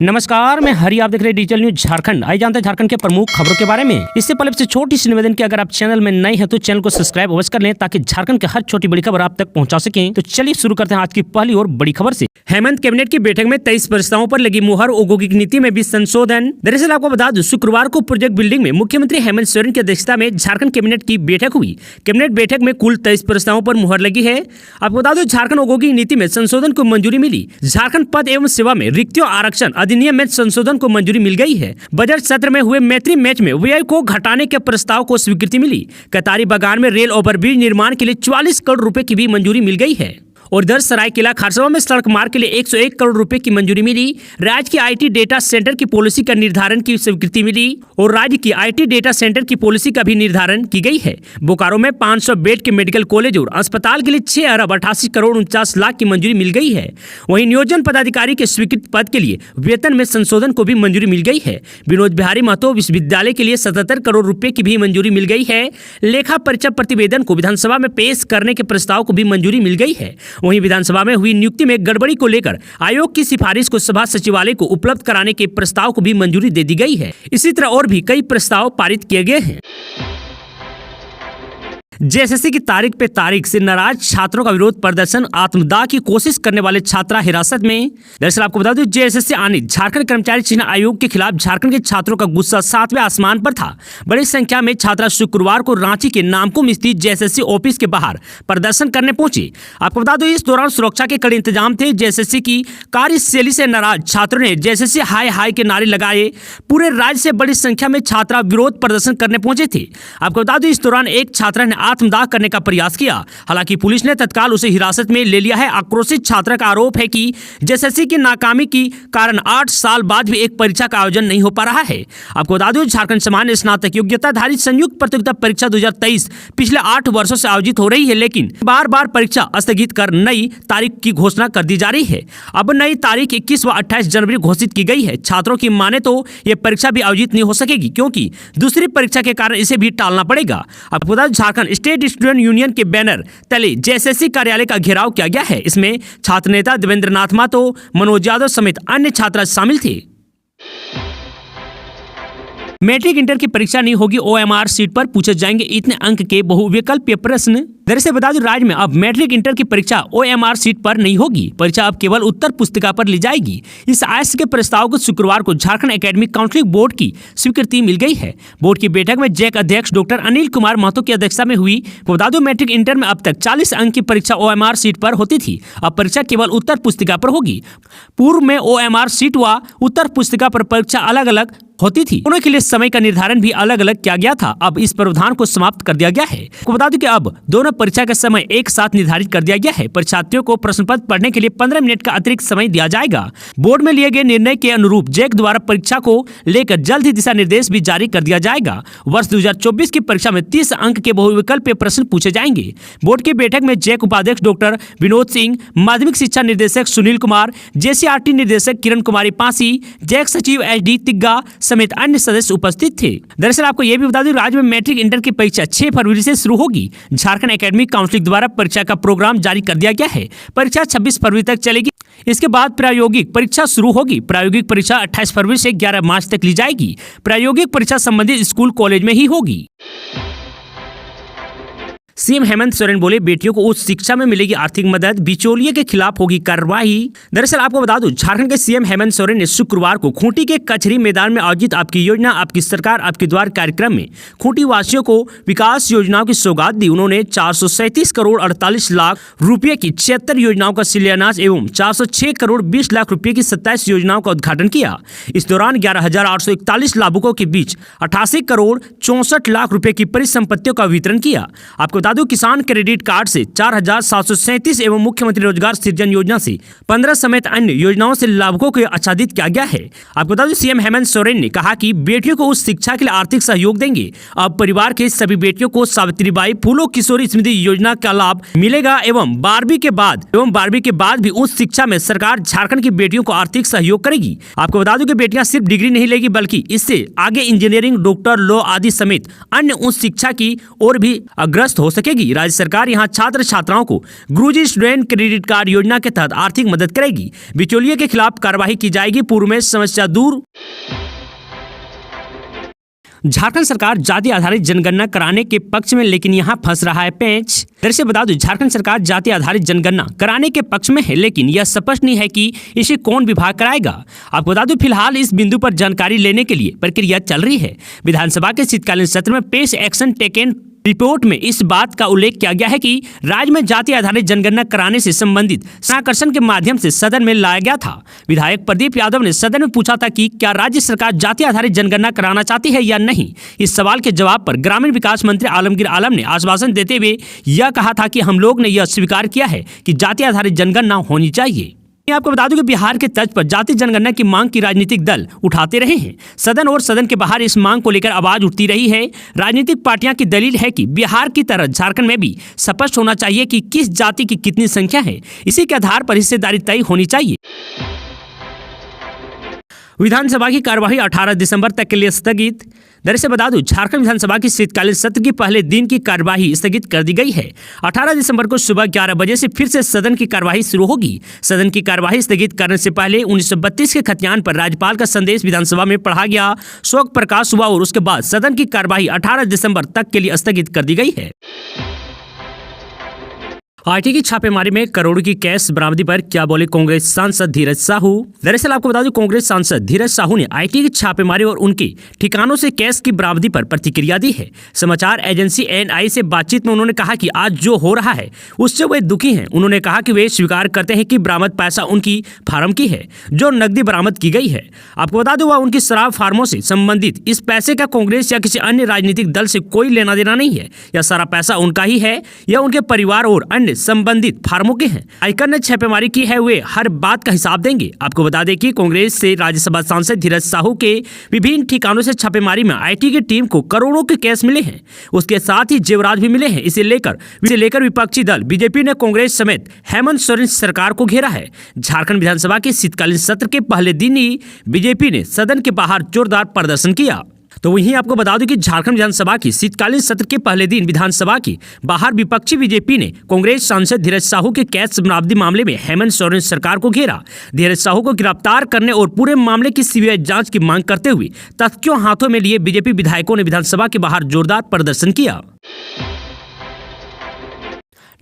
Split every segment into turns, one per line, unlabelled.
नमस्कार, मैं हरी, आप देख रहे हैं डिजिटल न्यूज झारखंड। आइए जानते हैं झारखंड के प्रमुख खबरों के बारे में। इससे पहले से छोटी सी निवेदन की अगर आप चैनल में नए हैं तो चैनल को सब्सक्राइब अवश्य कर लें ताकि झारखंड के हर छोटी बड़ी खबर आप तक पहुंचा सकें। तो चलिए शुरू करते हैं आज की पहली और बड़ी खबर से। हेमंत कैबिनेट की बैठक में 23 प्रस्तावों पर लगी मुहर, औद्योगिक नीति में भी संशोधन। दरअसल आपको बता दूं, शुक्रवार को प्रोजेक्ट बिल्डिंग में मुख्यमंत्री हेमंत सोरेन की अध्यक्षता में झारखंड कैबिनेट की बैठक हुई। कैबिनेट बैठक में कुल 23 प्रस्तावों पर मुहर लगी है। आपको बता दूं, झारखंड औद्योगिक नीति में संशोधन को मंजूरी मिली। झारखंड पद एवं सेवा में रिक्तियों आरक्षण अधिनियम में संशोधन को मंजूरी मिल गई है। बजट सत्र में हुए मैत्री मैच में व्यय को घटाने के प्रस्ताव को स्वीकृति मिली। कतारी बागान में रेल ओवरब्रिज निर्माण के लिए 44 करोड़ रुपए की भी मंजूरी मिल गई है। और इधर सरायकेला खरसावां में सड़क मार्ग के लिए 101 करोड़ रुपए की मंजूरी मिली। राज्य की आईटी डेटा सेंटर की पॉलिसी का निर्धारण की स्वीकृति मिली और राज्य की आईटी डेटा सेंटर की पॉलिसी का भी निर्धारण की गई है। बोकारो में 500 बेड के मेडिकल कॉलेज और अस्पताल के लिए 6 अरब 88 करोड़ 49 लाख की मंजूरी मिल गई है। वहीं नियोजन पदाधिकारी के स्वीकृत पद के लिए वेतन में संशोधन को भी मंजूरी मिल गई है। विनोद बिहारी महतो विश्वविद्यालय के लिए 77 करोड़ रुपए की भी मंजूरी मिल गई है। लेखा परीक्षा प्रतिवेदन को विधानसभा में पेश करने के प्रस्ताव को भी मंजूरी मिल गई है। वहीं विधानसभा में हुई नियुक्ति में गड़बड़ी को लेकर आयोग की सिफारिश को सभा सचिवालय को उपलब्ध कराने के प्रस्ताव को भी मंजूरी दे दी गई है। इसी तरह और भी कई प्रस्ताव पारित किए गए हैं। जेएसएससी की तारीख पे तारीख से नाराज छात्रों का विरोध प्रदर्शन, आत्मदाह की कोशिश करने वाले छात्रा हिरासत में। दरअसल आपको बता दूं, जेएसएससी आने झारखंड कर्मचारी चयन आयोग के खिलाफ झारखंड के छात्रों का गुस्सा 7वें आसमान पर था। बड़ी संख्या में छात्रा शुक्रवार को रांची के नामकुम स्थित जेएसएससी ऑफिस के बाहर प्रदर्शन करने पहुंचे। आपको बता दूं, इस दौरान सुरक्षा के कड़े इंतजाम थे। जेएसएससी की कार्यशैली से नाराज छात्रों ने जेएसएससी हाय हाय के नारे लगाए। पूरे राज्य से बड़ी संख्या में छात्रा विरोध प्रदर्शन करने पहुंचे थे। आपको बता दूं, इस दौरान एक छात्रा ने आत्मदाह करने का प्रयास किया। हालांकि पुलिस ने तत्काल उसे हिरासत में ले लिया है। आक्रोशित छात्रा का आरोप है कि जेएसएससी की नाकामी के कारण 8 साल बाद भी एक परीक्षा का आयोजन नहीं हो पा रहा है। आपको बता दूं, झारखंड सामान्य स्नातक योग्यताधारी संयुक्त प्रतियोगिता परीक्षा 2023 पिछले 8 वर्षों से आयोजित हो रही है, लेकिन बार बार परीक्षा स्थगित कर नई तारीख की घोषणा कर दी जा रही है। अब नई तारीख 21 व 28 जनवरी घोषित की गई है। छात्रों की माने तो यह परीक्षा भी आयोजित नहीं हो सकेगी, क्योंकि दूसरी परीक्षा के कारण इसे भी टालना पड़ेगा। आपको बता दें, झारखंड स्टेट स्टूडेंट यूनियन के बैनर तले जेएसएससी कार्यालय का घेराव किया गया है। इसमें छात्र नेता देवेंद्र नाथ महतो, मनोज यादव समेत अन्य छात्र शामिल थे। मैट्रिक इंटर की परीक्षा नहीं होगी, ओएमआर सीट पर पूछे जाएंगे इतने अंक के बहुविकल्पीय प्रश्न। दरअसल बता दूं, राज्य में अब मैट्रिक इंटर की परीक्षा ओएमआर सीट पर नहीं होगी। परीक्षा अब केवल उत्तर पुस्तिका पर ली जाएगी। इस आशय के प्रस्ताव को शुक्रवार को झारखंड एकेडमिक काउंसिलिंग बोर्ड की स्वीकृति मिल गई है। बोर्ड की बैठक में जैक अध्यक्ष डॉक्टर अनिल कुमार महतो की अध्यक्षता में हुई। बता दूं, मैट्रिक इंटर में अब तक 40 अंक की परीक्षा ओएमआर सीट पर होती थी। अब परीक्षा केवल उत्तर पुस्तिका पर होगी। पूर्व में ओएमआर सीट व उत्तर पुस्तिका पर परीक्षा अलग अलग होती थी। दोनों के लिए समय का निर्धारण भी अलग अलग किया गया था। अब इस प्रावधान को समाप्त कर दिया गया है। आपको बता दूं कि अब दोनों परीक्षा का समय एक साथ निर्धारित कर दिया गया है। परीक्षार्थियों को प्रश्न पत्र पढ़ने के लिए 15 मिनट का अतिरिक्त समय दिया जाएगा। बोर्ड में लिए गए निर्णय के अनुरूप जैक द्वारा परीक्षा को लेकर जल्द ही दिशा निर्देश भी जारी कर दिया जाएगा। वर्ष 2024 की परीक्षा में 30 अंक के बहुविकल्पीय प्रश्न पूछे जाएंगे। बोर्ड की बैठक में जैक उपाध्यक्ष डॉक्टर विनोद सिंह, माध्यमिक शिक्षा निर्देशक सुनील कुमार, जेसीआरटी निर्देशक किरण कुमारी पासी, जैक सचिव एचडी तिग्गा समेत अन्य सदस्य उपस्थित थे। दरअसल आपको यह भी बता दूं, राज्य में मैट्रिक इंटर की परीक्षा 6 फरवरी से शुरू होगी। झारखंड एकेडमिक काउंसिल द्वारा परीक्षा का प्रोग्राम जारी कर दिया गया है। परीक्षा 26 फरवरी तक चलेगी। इसके बाद प्रायोगिक परीक्षा शुरू होगी। प्रायोगिक परीक्षा 28 फरवरी से 11 मार्च तक ली जाएगी। प्रायोगिक परीक्षा संबंधित स्कूल कॉलेज में ही होगी। सीएम हेमंत सोरेन बोले, बेटियों को उच्च शिक्षा में मिलेगी आर्थिक मदद, बिचौलिए के खिलाफ होगी कार्रवाई। दरअसल आपको बता दूं, झारखंड के सीएम हेमंत सोरेन ने शुक्रवार को खूंटी के कचहरी मैदान में आयोजित आपकी योजना आपकी सरकार आपके द्वार कार्यक्रम में खूंटी वासियों को विकास योजनाओं की सौगात दी। उन्होंने 437 करोड़ 48 लाख रुपए की 76 योजनाओं का शिलान्यास एवं 406 करोड़ 20 लाख रुपए की 27 योजनाओं का उद्घाटन किया। इस दौरान 11,841 लाभुकों के बीच 88 करोड़ 64 लाख रुपए की परिसंपत्तियों का वितरण किया। आपको बता दूं, किसान क्रेडिट कार्ड से 4,737 एवं मुख्यमंत्री रोजगार सृजन योजना से 15 समेत अन्य योजनाओं से लाभुकों को आच्छादित किया गया है। आपको बता दूं, सीएम हेमंत सोरेन ने कहा कि बेटियों को उच्च शिक्षा के लिए आर्थिक सहयोग देंगे। अब परिवार के सभी बेटियों को सावित्रीबाई फूलो किशोरी स्मृति योजना का लाभ मिलेगा एवं 12वीं के बाद भी उच्च शिक्षा में सरकार झारखंड की बेटियों को आर्थिक सहयोग करेगी। आपको बता दूं कि बेटियां सिर्फ डिग्री नहीं लेगी, बल्कि इससे आगे इंजीनियरिंग, डॉक्टर, लॉ आदि समेत अन्य उच्च शिक्षा की ओर भी अग्रसर हो सकेगी। राज्य सरकार यहां छात्र छात्राओं को गुरुजी स्टूडेंट क्रेडिट कार्ड योजना के तहत आर्थिक मदद करेगी। बिचौलिए के खिलाफ कार्रवाई की जाएगी। पूर्व में समस्या दूर। झारखंड सरकार जाति आधारित जनगणना कराने के पक्ष में, लेकिन यहां फंस रहा है पेंच। दरअसल बता दूं, झारखंड सरकार जाति आधारित जनगणना कराने के पक्ष में है, लेकिन यह स्पष्ट नहीं है कि इसे कौन विभाग कराएगा। आपको बता दूं, फिलहाल इस बिंदु पर जानकारी लेने के लिए प्रक्रिया चल रही है। विधानसभा के शीतकालीन सत्र में पेश एक्शन टेकन रिपोर्ट में इस बात का उल्लेख किया गया है कि राज्य में जाति आधारित जनगणना कराने से संबंधित आकर्षण के माध्यम से सदन में लाया गया था। विधायक प्रदीप यादव ने सदन में पूछा था कि क्या राज्य सरकार जाति आधारित जनगणना कराना चाहती है या नहीं। इस सवाल के जवाब पर ग्रामीण विकास मंत्री आलमगीर आलम ने आश्वासन देते हुए यह कहा था कि हम लोग ने यह स्वीकार किया है कि जाति आधारित जनगणना होनी चाहिए। आपको बता दूं कि बिहार के तर्ज पर जाति जनगणना की मांग की राजनीतिक दल उठाते रहे हैं। सदन और सदन के बाहर इस मांग को लेकर आवाज उठती रही है। राजनीतिक पार्टियां की दलील है कि बिहार की तरह झारखंड में भी स्पष्ट होना चाहिए कि किस जाति की कितनी संख्या है। इसी के आधार पर हिस्सेदारी तय होनी चाहिए। विधानसभा की कार्यवाही 18 दिसंबर तक के लिए स्थगित। दरअसल बता दूं, झारखंड विधानसभा की शीतकालीन सत्र की पहले दिन की कार्यवाही स्थगित कर दी गई है। 18 दिसंबर को सुबह 11 बजे से फिर से सदन की कार्यवाही शुरू होगी। सदन की कार्यवाही स्थगित करने से पहले 1932 के खतियान पर राज्यपाल का संदेश विधानसभा में पढ़ा गया, शोक प्रकाश हुआ और उसके बाद सदन की कार्यवाही 18 दिसंबर तक के लिए स्थगित कर दी गई है। आईटी की छापेमारी में करोड़ों की कैश बरामदी पर क्या बोले कांग्रेस सांसद धीरज साहू। दरअसल आपको बता दूं, कांग्रेस सांसद धीरज साहू ने आईटी की छापेमारी और उनके ठिकानों से कैश की बरामदी पर प्रतिक्रिया दी है। समाचार एजेंसी एएनआई से बातचीत में उन्होंने कहा कि आज जो हो रहा है उससे वे दुखी हैं। उन्होंने कहा कि वे स्वीकार करते हैं कि बरामद पैसा उनकी फार्म की है, जो नकदी बरामद की गई है। आपको बता दूं, वह उनकी शराब फार्मों से संबंधित इस पैसे का कांग्रेस या किसी अन्य राजनीतिक दल से कोई लेना देना नहीं है। यह सारा पैसा उनका ही है, यह उनके परिवार और अन्य संबंधित फार्मों के हैं। आयकर ने छापेमारी की है, वे हर बात का हिसाब देंगे। आपको बता दें कि कांग्रेस से राज्यसभा सांसद धीरज साहू के विभिन्न ठिकानों से छापेमारी में आईटी की टीम को करोड़ों के कैश मिले हैं। उसके साथ ही जेवरात भी मिले हैं। इसे लेकर विपक्षी दल बीजेपी ने कांग्रेस समेत हेमंत सोरेन सरकार को घेरा है। झारखंड विधानसभा के शीतकालीन सत्र के पहले दिन ही बीजेपी ने सदन के बाहर जोरदार प्रदर्शन किया। तो वहीं आपको बता दूं कि झारखंड विधानसभा की शीतकालीन सत्र के पहले दिन विधानसभा के बाहर विपक्षी बीजेपी ने कांग्रेस सांसद धीरज साहू के कैश बरामदी मामले में हेमंत सोरेन सरकार को घेरा। धीरज साहू को गिरफ्तार करने और पूरे मामले की सीबीआई जांच की मांग करते हुए तथ्यों हाथों में लिए बीजेपी विधायकों ने विधानसभा के बाहर जोरदार प्रदर्शन किया।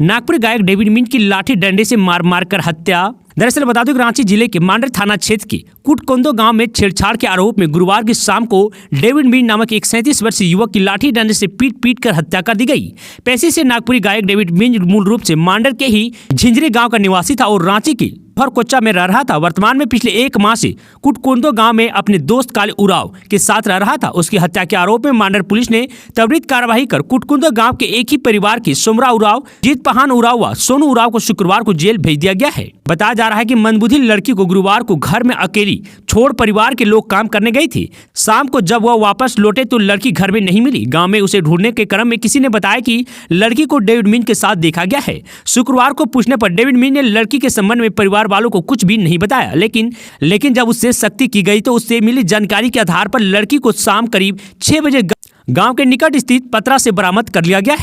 नागपुर गायक डेविड मिंज की लाठी डंडे से मार कर हत्या। दरअसल बता दूं कि रांची जिले के मांडर थाना क्षेत्र के कुटकोंदो गांव में छेड़छाड़ के आरोप में गुरुवार की शाम को डेविड मिंज नामक एक 37 वर्षीय युवक की लाठी डंडे से पीट कर हत्या कर दी गई। पेशे से नागपुरी गायक डेविड मिंज मूल रूप से मांडर के ही झिंझरी गांव का निवासी था और रांची के कोच्चा में रह रहा था। वर्तमान में पिछले 1 माह से कुटकोंदो गांव में अपने दोस्त काले उराव के साथ रह रहा था। उसकी हत्या के आरोप में मांडर पुलिस ने त्वरित कार्रवाई कर कुटकोंदो गांव के एक ही परिवार के सोमरा उराव, जीत पहान उराव व सोनू उराव को शुक्रवार को जेल भेज दिया गया है। बताया जा रहा है कि मंदबुद्धि लड़की को गुरुवार को घर में अकेली छोड़ परिवार के लोग काम करने गई थी। शाम को जब वह वापस लौटे तो लड़की घर में नहीं मिली। गांव में उसे ढूंढने के क्रम में किसी ने बताया कि लड़की को डेविड मिंज के साथ देखा गया है। शुक्रवार को पूछने पर डेविड मिंज ने लड़की के संबंध में परिवार वालों को कुछ भी नहीं बताया, लेकिन जब उससे सख्ती की गई तो उससे मिली जानकारी के आधार पर लड़की को शाम करीब 6 बजे गांव के निकट स्थित पतरा से बरामद कर लिया गया है।